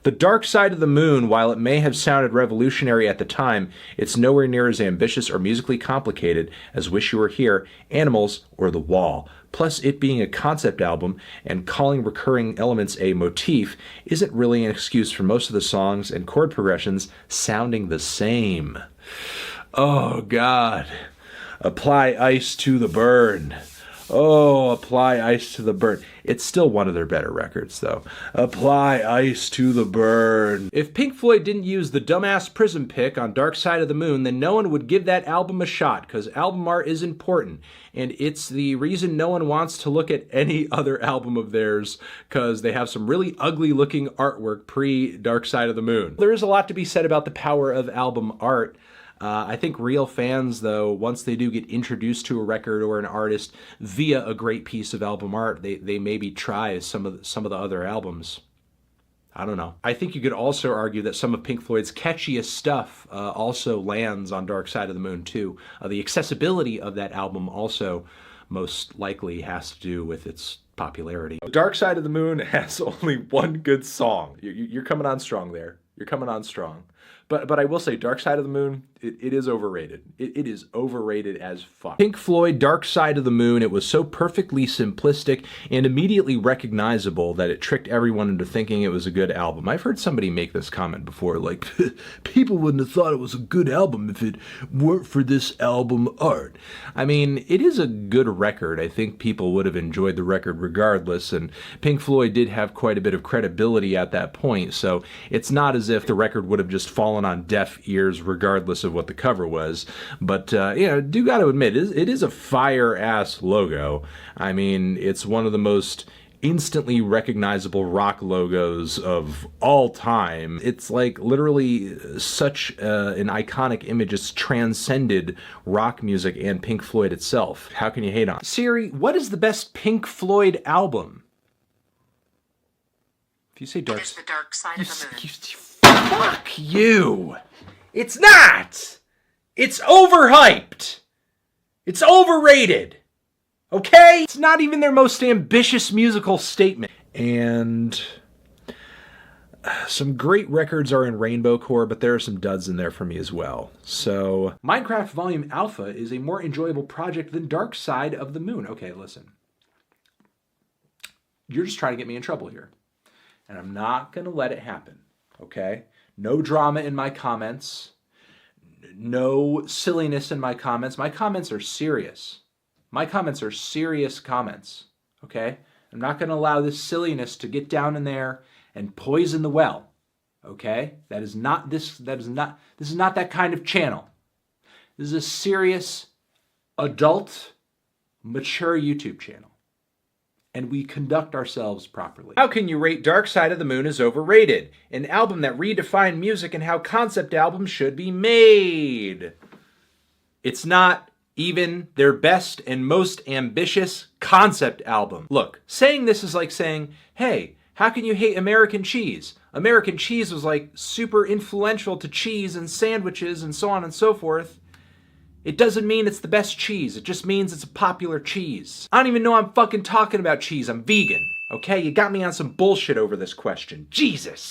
The Dark Side of the Moon, while it may have sounded revolutionary at the time, it's nowhere near as ambitious or musically complicated as Wish You Were Here, Animals, or The Wall. Plus, it being a concept album and calling recurring elements a motif isn't really an excuse for most of the songs and chord progressions sounding the same. Oh, God. Apply ice to the burn. Oh, apply ice to the burn. It's still one of their better records, though. Apply ice to the burn. If Pink Floyd didn't use the dumbass prism pick on Dark Side of the Moon, then no one would give that album a shot, because album art is important. And it's the reason no one wants to look at any other album of theirs, because they have some really ugly-looking artwork pre-Dark Side of the Moon. There is a lot to be said about the power of album art. I think real fans, though, once they do get introduced to a record or an artist via a great piece of album art, they maybe try some of the other albums. I don't know. I think you could also argue that some of Pink Floyd's catchiest stuff also lands on Dark Side of the Moon, too. The accessibility of that album also most likely has to do with its popularity. Dark Side of the Moon has only one good song. You're coming on strong there. You're coming on strong. But I will say, Dark Side of the Moon, it is overrated. It is overrated as fuck. Pink Floyd, Dark Side of the Moon, it was so perfectly simplistic and immediately recognizable that it tricked everyone into thinking it was a good album. I've heard somebody make this comment before, like, people wouldn't have thought it was a good album if it weren't for this album art. I mean, it is a good record. I think people would have enjoyed the record regardless, and Pink Floyd did have quite a bit of credibility at that point, so it's not as if the record would have just fallen on deaf ears regardless of what the cover was. But you know, do got to admit, it is a fire-ass logo. I mean, it's one of the most instantly recognizable rock logos of all time. It's like literally such an iconic image. It's transcended rock music and Pink Floyd itself. How can you hate on it? Siri, what is the best Pink Floyd album? If you say Dark... It's The Dark Side of the Moon. Fuck you! It's not! It's overhyped! It's overrated! Okay? It's not even their most ambitious musical statement. And some great records are in Rainbow Core, but there are some duds in there for me as well. So, Minecraft Volume Alpha is a more enjoyable project than Dark Side of the Moon. Okay, listen. You're just trying to get me in trouble here. And I'm not gonna let it happen. Okay? No drama in my comments. No silliness in my comments. My comments are serious. My comments are serious comments. Okay? I'm not going to allow this silliness to get down in there and poison the well. Okay? This is not that kind of channel. This is a serious, adult, mature YouTube channel. And we conduct ourselves properly. How can you rate Dark Side of the Moon as overrated? An album that redefined music and how concept albums should be made. It's not even their best and most ambitious concept album. Look, saying this is like saying, hey, how can you hate American cheese? American cheese was like super influential to cheese and sandwiches and so on and so forth. It doesn't mean it's the best cheese. It just means it's a popular cheese. I don't even know I'm fucking talking about cheese. I'm vegan. Okay? You got me on some bullshit over this question. Jesus.